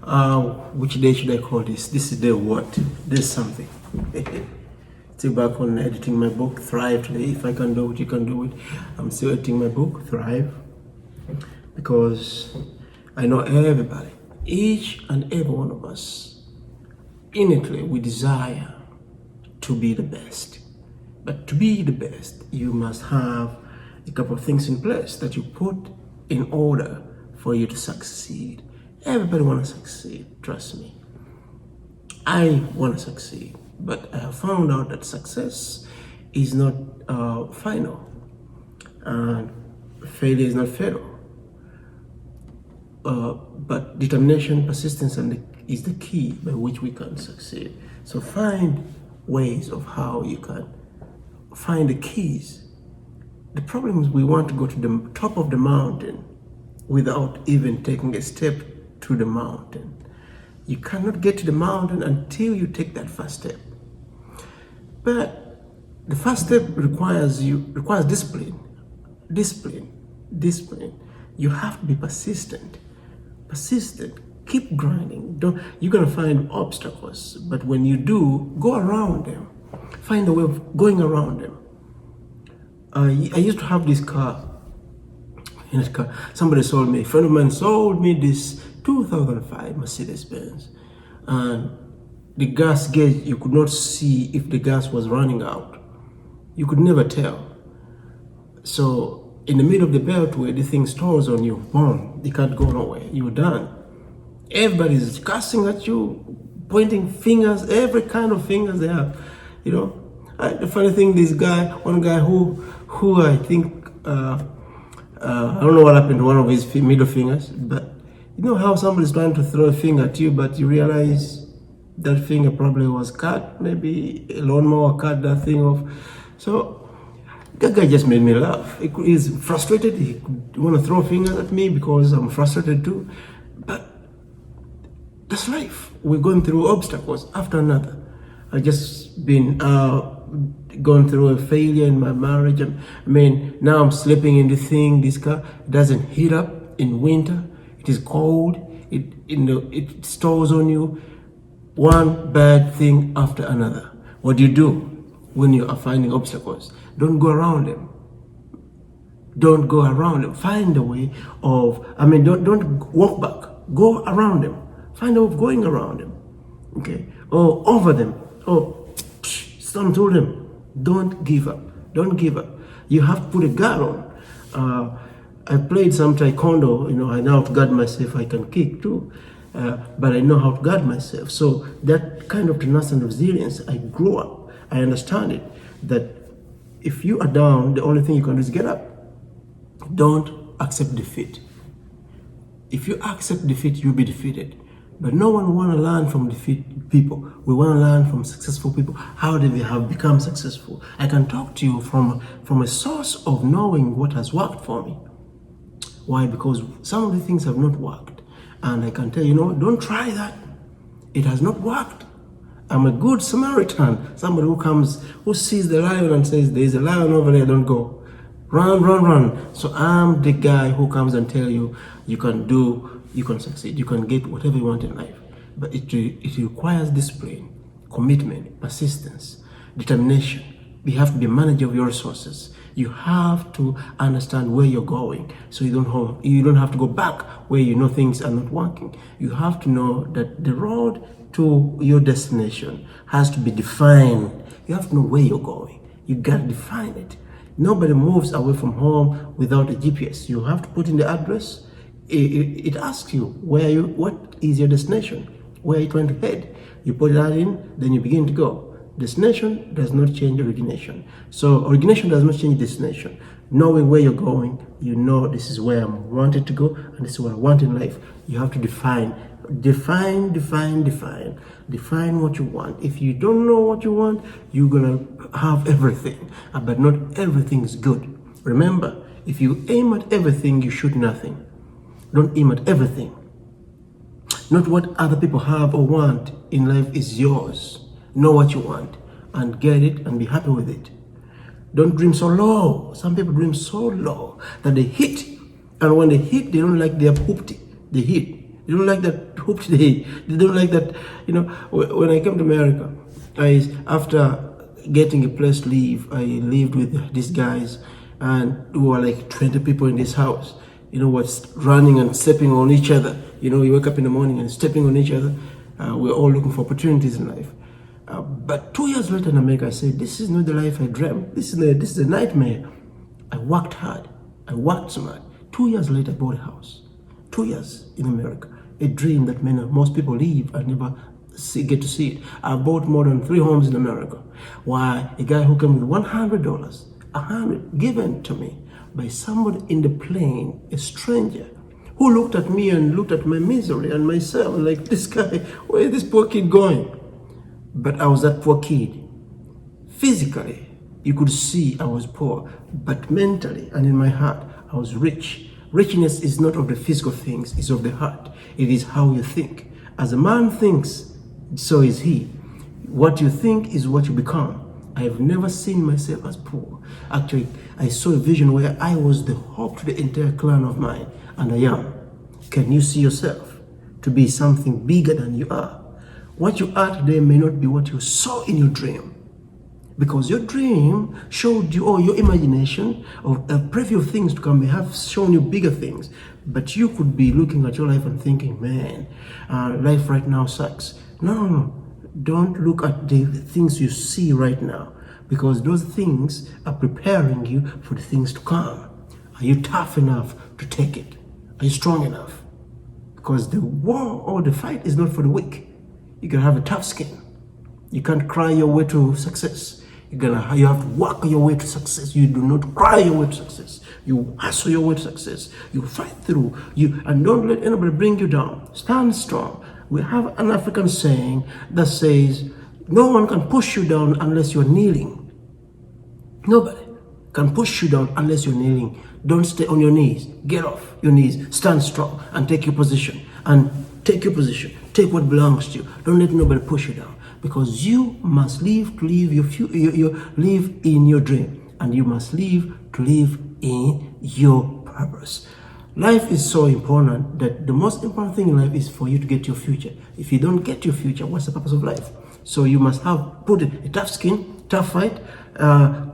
Which day should I call this? This is day what? There's something. Still back on editing my book, Thrive today. If I can do it, you can do it. I'm still editing my book, Thrive, because I know everybody, each and every one of us, innately we desire to be the best. But to be the best, you must have a couple of things in place that you put in order for you to succeed. Everybody wants to succeed, trust me. I want to succeed, but I have found out that success is not final. Failure is not fatal. But determination, persistence, is the key by which we can succeed. So find ways of how you can find the keys. The problem is we want to go to the top of the mountain without even taking a step to the mountain. You cannot get to the mountain until you take that first step. But the first step requires discipline. Discipline. You have to be persistent. Keep grinding. You're gonna find obstacles, but when you do, go around them. Find a way of going around them. I used to have this car. In this car, somebody sold me. A friend of mine sold me this 2005 Mercedes-Benz, and the gas gauge, you could not see if the gas was running out. You could never tell. So in the middle of the beltway, the thing stalls on you. Boom, you can't go nowhere. You're done. Everybody's cussing at you, pointing fingers, every kind of fingers they have. You know, the funny thing, one guy who I think, I don't know what happened to one of his middle fingers, but you know how somebody's trying to throw a finger at you, but you realize that finger probably was cut, maybe a lawnmower cut that thing off. So that guy just made me laugh. He's frustrated. He want to throw fingers at me because I'm frustrated too. But that's life. We're going through obstacles after another. I just been gone through a failure in my marriage. I mean, now I'm sleeping in this car. It doesn't heat up in winter. It is cold. It stores on you. One bad thing after another. What do you do when you are finding obstacles? Don't go around them. Don't go around them. Find a way of, don't walk back. Go around them. Find a way of going around them. Okay? Or over them. Or stomp through them. Don't give up. Don't give up. You have to put a guard on. I played some taekwondo. I know how to guard myself. I can kick too. But I know how to guard myself. So that kind of tenacity and resilience, I grew up. I understand it. That if you are down, the only thing you can do is get up. Don't accept defeat. If you accept defeat, you'll be defeated. But no one want to learn from defeat people. We want to learn from successful people. How did they have become successful? I can talk to you from a source of knowing what has worked for me. Why? Because some of the things have not worked. And I can tell you, don't try that. It has not worked. I'm a good Samaritan. Somebody who sees the lion and says, there's a lion over there, don't go. Run. So I'm the guy who comes and tell you, you can succeed, you can get whatever you want in life. But it requires discipline, commitment, persistence, determination. You have to be a manager of your resources. You have to understand where you're going, so you don't have to go back where you know things are not working. You have to know that the road to your destination has to be defined. You have to know where you're going. You got to define it. Nobody moves away from home without a GPS. You have to put in the address. It asks you what is your destination? Where are you trying to head? You put that in, then you begin to go. Destination does not change origination. So origination does not change destination. Knowing where you're going, you know this is where I wanted to go and this is what I want in life. You have to define what you want. If you don't know what you want, you're gonna have everything, but not everything is good. Remember, if you aim at everything, you shoot nothing. Don't aim at everything. Not what other people have or want in life is yours. Know what you want and get it and be happy with it. Don't dream so low. Some people dream so low that they hit, and when they hit, they don't like their poopty. They hit. They don't like that hooped day. They don't like that, when I came to America, after getting a place to live, I lived with these guys, and we were like 20 people in this house. What's running and stepping on each other. You wake up in the morning and stepping on each other. We're all looking for opportunities in life. But 2 years later in America, I said, this is not the life I dreamt. This is a nightmare. I worked hard. I worked smart. 2 years later, I bought a house. 2 years in America. A dream that most people live and never get to see it. I bought more than 3 homes in America. Why? A guy who came with $100, given to me by somebody in the plane, a stranger, who looked at me and looked at my misery and myself like, this guy, where is this poor kid going? But I was that poor kid. Physically, you could see I was poor, but mentally and in my heart, I was rich. Richness is not of the physical things, it's of the heart. It is how you think. As a man thinks, so is he. What you think is what you become. I have never seen myself as poor. Actually, I saw a vision where I was the hope to the entire clan of mine, and I am. Can you see yourself to be something bigger than you are? What you are today may not be what you saw in your dream. Because your dream showed you, or your imagination of a preview of things to come may have shown you bigger things. But you could be looking at your life and thinking, man, life right now sucks. No. Don't look at the things you see right now, because those things are preparing you for the things to come. Are you tough enough to take it? Are you strong enough? Because the war or the fight is not for the weak. You gotta have a tough skin. You can't cry your way to success. You have to work your way to success. You do not cry your way to success. You hustle your way to success. You fight through. And don't let anybody bring you down. Stand strong. We have an African saying that says, no one can push you down unless you're kneeling. Nobody can push you down unless you're kneeling. Don't stay on your knees. Get off your knees. Stand strong and take your position. Take what belongs to you. Don't let nobody push you down. Because you must live to live live in your dream. And you must live to live in your purpose. Life is so important that the most important thing in life is for you to get your future. If you don't get your future, what's the purpose of life? So you must put a tough skin, tough fight.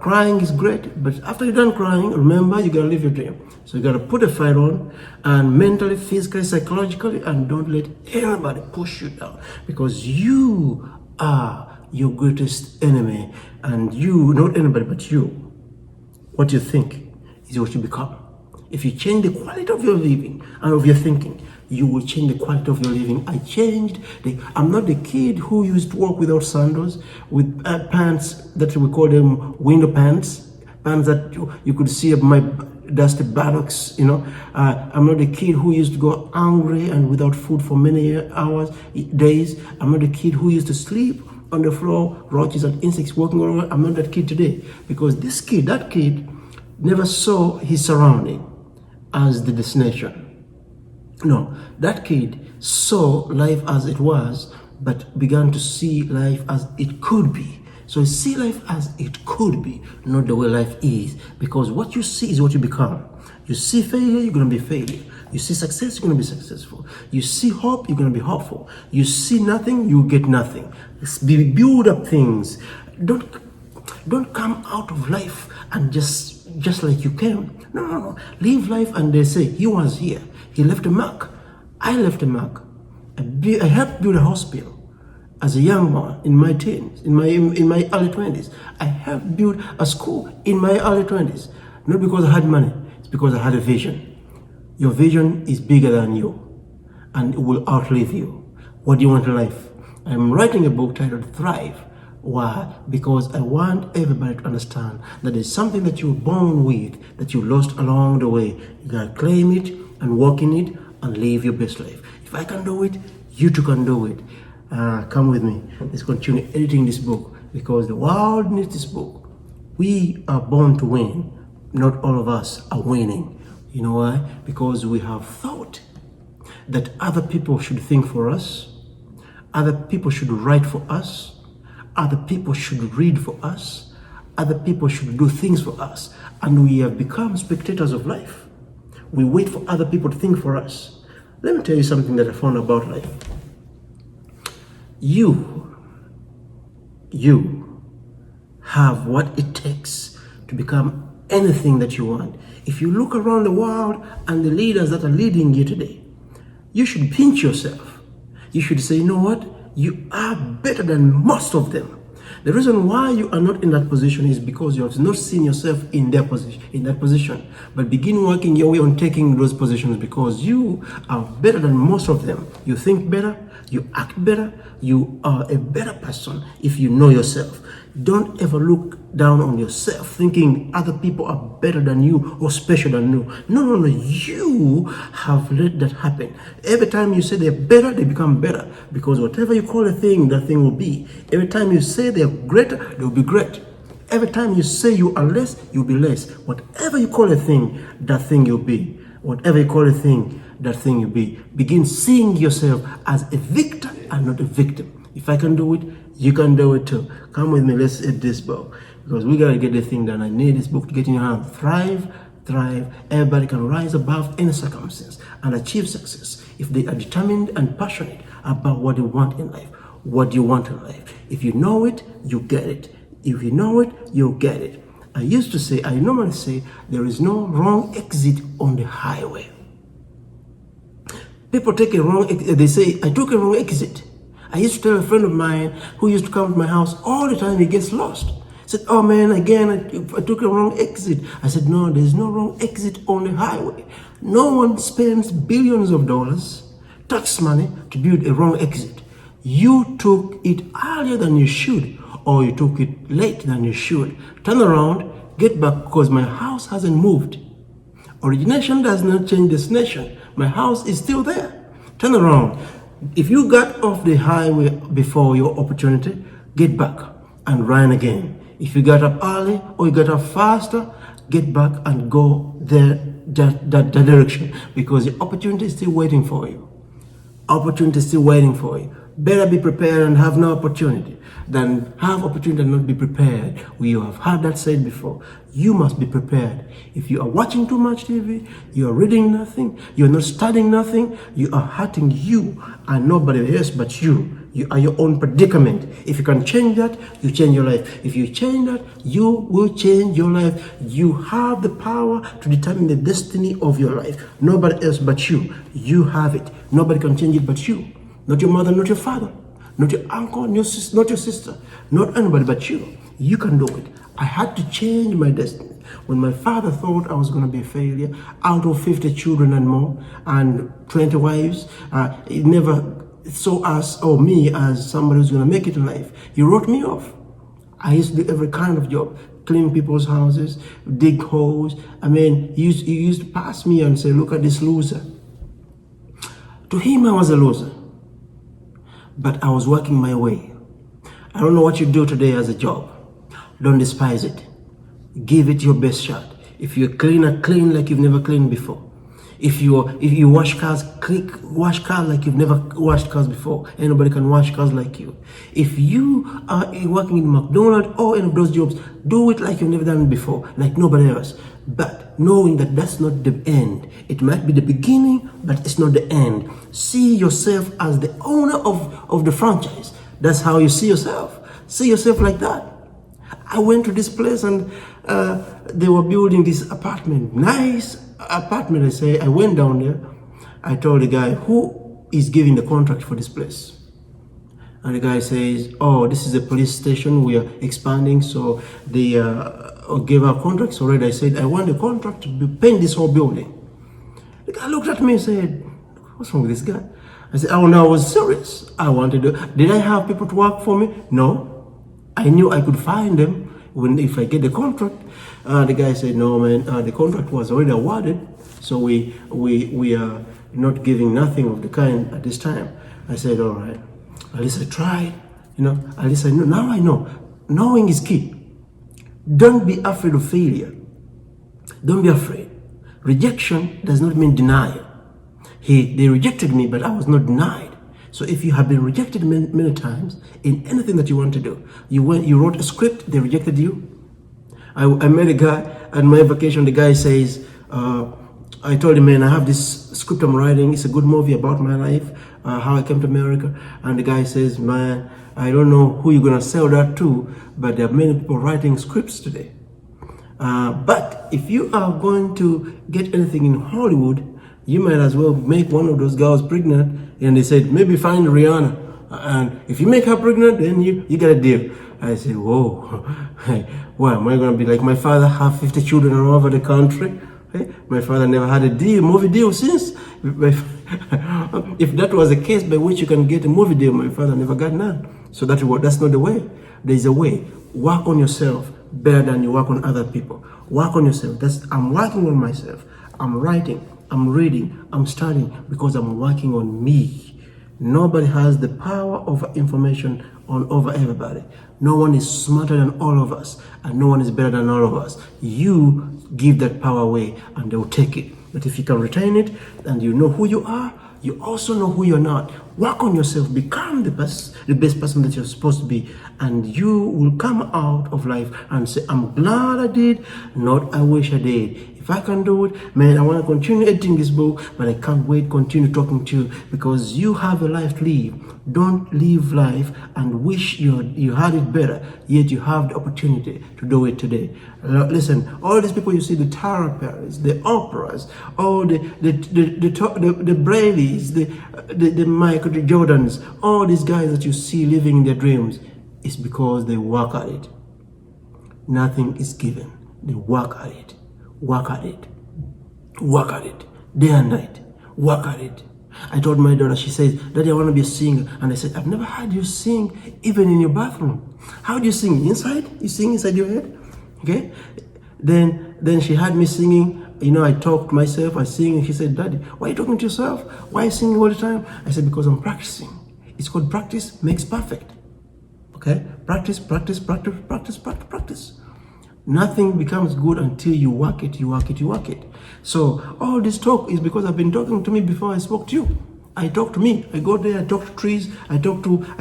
Crying is great, but after you're done crying, remember, you gotta live your dream. So you gotta put a fight on, and mentally, physically, psychologically, and don't let anybody push you down, because you are your greatest enemy, and you, not anybody, but you. What you think is what you become. If you change the quality of your living and of your thinking, you will change the quality of your living. I'm not the kid who used to walk without sandals, with pants that we call them window pants that you could see my dusty buttocks, I'm not the kid who used to go hungry and without food for many hours, days. I'm not the kid who used to sleep on the floor, roaches and insects walking all over. I'm not that kid today, because that kid never saw his surrounding as the destination. No, that kid saw life as it was, but began to see life as it could be. So see life as it could be, not the way life is. Because what you see is what you become. You see failure, you're going to be failure. You see success, you're going to be successful. You see hope, you're going to be hopeful. You see nothing, you get nothing. Build up things. Don't come out of life and just like you came. No. Live life, and they say, he was here. He left a mark. I left a mark. I helped build a hospital as a young man in my teens, in my early 20s. I helped build a school in my early 20s. Not because I had money, it's because I had a vision. Your vision is bigger than you, and it will outlive you. What do you want in life? I'm writing a book titled Thrive. Why? Because I want everybody to understand that there's something that you were born with that you lost along the way. You gotta claim it and walk in it and live your best life. If I can do it, you too can do it. Come with me. Let's continue editing this book, because the world needs this book. We are born to win. Not all of us are winning. You know why? Because we have thought that other people should think for us, other people should write for us, other people should read for us, other people should do things for us, and we have become spectators of life. We wait for other people to think for us. Let me tell you something that I found about life. You have what it takes to become anything that you want. If you look around the world and the leaders that are leading you today, you should pinch yourself. You should say, you know what? You are better than most of them. The reason why you are not in that position is because you have not seen yourself in that position. But begin working your way on taking those positions, because you are better than most of them. You think better, you act better, you are a better person if you know yourself. Don't ever look down on yourself thinking other people are better than you or special than you. No. You have let that happen. Every time you say they're better, they become better. Because whatever you call a thing, that thing will be. Every time you say they're greater, they'll be great. Every time you say you are less, you'll be less. Whatever you call a thing, that thing you'll be. Whatever you call a thing, that thing you'll be. Begin seeing yourself as a victor and not a victim. If I can do it, you can do it too. Come with me, let's hit this book, because we gotta get the thing done. I need this book to get in your hand. Thrive. Everybody can rise above any circumstance and achieve success if they are determined and passionate about what they want in life. What you want in life. If you know it, you get it. If you know it, you'll get it. I normally say, there is no wrong exit on the highway. People take a wrong exit. They say, I took a wrong exit. I used to tell a friend of mine who used to come to my house all the time, he gets lost. He said, oh man, again, I took a wrong exit. I said, no, there's no wrong exit on the highway. No one spends billions of dollars, tax money, to build a wrong exit. You took it earlier than you should, or you took it late than you should. Turn around, get back, because my house hasn't moved. Origination does not change destination. My house is still there. Turn around. If you got off the highway before your opportunity, get back and run again. If you got up early or you got up faster, get back and go that direction, because the opportunity is still waiting for you. Opportunity is still waiting for you. Better be prepared and have no opportunity than have opportunity and not be prepared. We have heard that said before. You must be prepared. If you are watching too much TV, you are reading nothing, you are not studying nothing, you are hurting you and nobody else but you. You are your own predicament. If you can change that, you change your life. If you change that, you will change your life. You have the power to determine the destiny of your life. Nobody else but you. You have it. Nobody can change it but you. Not your mother, not your father, not your uncle, not your sister, not anybody but you. You can do it. I had to change my destiny. When my father thought I was going to be a failure, out of 50 children and more, and 20 wives, he never saw us or me as somebody who's going to make it in life. He wrote me off. I used to do every kind of job, clean people's houses, dig holes. I mean, he used to pass me and say, look at this loser. To him, I was a loser. But I was working my way. I don't know what you do today as a job. Don't despise it. Give it your best shot. If you're cleaner, clean like you've never cleaned before. If you wash cars, wash cars like you've never washed cars before. Anybody can wash cars like you. If you are working in McDonald's or any of those jobs, do it like you've never done it before, like nobody else. But knowing that that's not the end. It might be the beginning, but it's not the end. See yourself as the owner of the franchise. That's how you see yourself. See yourself like that. I went to this place and they were building this apartment. Nice apartment, I went down there. I told the guy, who is giving the contract for this place? And the guy says, oh, this is a police station. We are expanding, so they gave our contracts already. I said, I want a contract to paint this whole building. The guy looked at me and said, what's wrong with this guy? I said, oh no, I was serious. I wanted to. Did I have people to work for me? No. I knew I could find them if I get the contract. The guy said, no man, the contract was already awarded, so we are not giving nothing of the kind at this time. I said, all right, at least I tried, at least I know. Now I know. Knowing is key. Don't be afraid of failure. Don't be afraid. Rejection does not mean denial. They rejected me, but I was not denied. So if you have been rejected many times in anything that you want to do, you wrote a script, they rejected you. I met a guy at my vacation. The guy says, I told him, man, I have this script I'm writing. It's a good movie about my life, how I came to America. And the guy says, man, I don't know who you're going to sell that to, but there are many people writing scripts today. But if you are going to get anything in Hollywood, you might as well make one of those girls pregnant. And they said, maybe find Rihanna. And if you make her pregnant, then you get a deal. I said, whoa, well, am I going to be like my father, have 50 children all over the country? My father never had a movie deal since. If that was a case by which you can get a movie deal, my father never got none. So that's not the way. There's a way. Work on yourself better than you work on other people. Work on yourself. I'm working on myself. I'm writing, I'm reading, I'm studying because I'm working on me. Nobody has the power of information over everybody. No one is smarter than all of us, and no one is better than all of us. You give that power away, and they'll take it. But if you can retain it, and you know who you are, you also know who you're not. Work on yourself, become the best person that you're supposed to be, and you will come out of life and say, I'm glad I did, not I wish I did. If I can do it, man, I want to continue editing this book, but I can't wait to continue talking to you because you have a life to live. Don't live life and wish you had it better, yet you have the opportunity to do it today. Listen, all these people you see, the Tara Perrys, the Oprahs, all the Brady's, the Michael Jordans, all these guys that you see living in their dreams, it's because they work at it. Nothing is given. They work at it. Work at it. Work at it. Day and night. Work at it. I told my daughter, she says, Daddy, I want to be a singer. And I said, I've never heard you sing even in your bathroom. How do you sing? Inside? You sing inside your head? Okay? Then she had me singing. You know, I talk to myself, I sing, and she said, Daddy, why are you talking to yourself? Why are you singing all the time? I said, because I'm practicing. It's called practice makes perfect. Okay? Practice, practice, practice, practice, practice, practice. Nothing becomes good until you work it, you work it, you work it. So all this talk is because I've been talking to me before I spoke to you. I talk to me. I go there, I talk to trees, I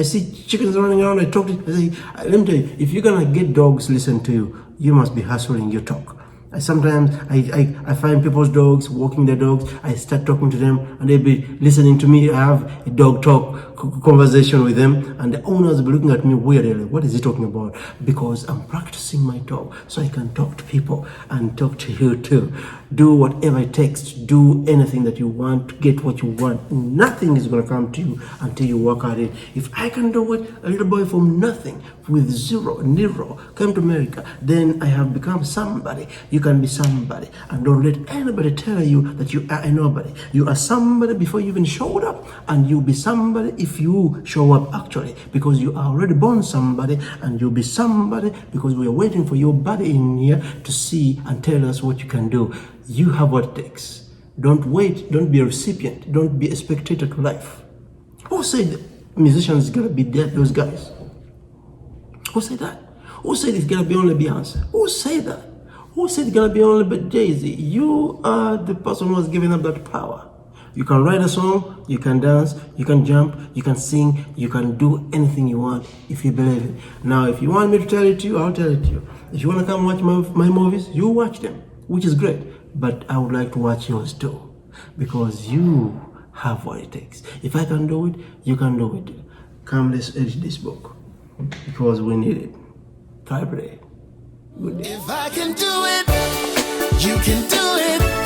see chickens running around, I talk to, I say, let me tell you, if you're gonna get dogs listen to you, you must be hustling your talk. Sometimes I find people's dogs, walking their dogs, I start talking to them and they'll be listening to me. I have a dog talk conversation with them and the owners will be looking at me weirdly, like, what is he talking about? Because I'm practicing my talk so I can talk to people and talk to you too. Do whatever it takes to do anything that you want to get what you want. Nothing is going to come to you until you work at it. If I can do it, a little boy from nothing, with zero, came to America, then I have become somebody. You can be somebody, and don't let anybody tell you that you are a nobody. You are somebody before you even showed up, and you'll be somebody if you show up actually, because you are already born somebody, and you'll be somebody because we are waiting for your body in here to see and tell us what you can do. You have what it takes. Don't wait. Don't be a recipient. Don't be a spectator to life. Who said musicians gonna be dead? Those guys. Who said that? Who said it's gonna be only Beyonce? Who said that? Who said it's gonna be only Jay-Z? You are the person who has given up that power. You can write a song, you can dance, you can jump, you can sing, you can do anything you want if you believe it. Now, if you want me to tell it to you, I'll tell it to you. If you want to come watch my movies, you watch them, which is great. But I would like to watch yours too, because you have what it takes. If I can do it, you can do it. Come, let's edit this book, because we need it. Bye, Good day. If I can do it, you can do it.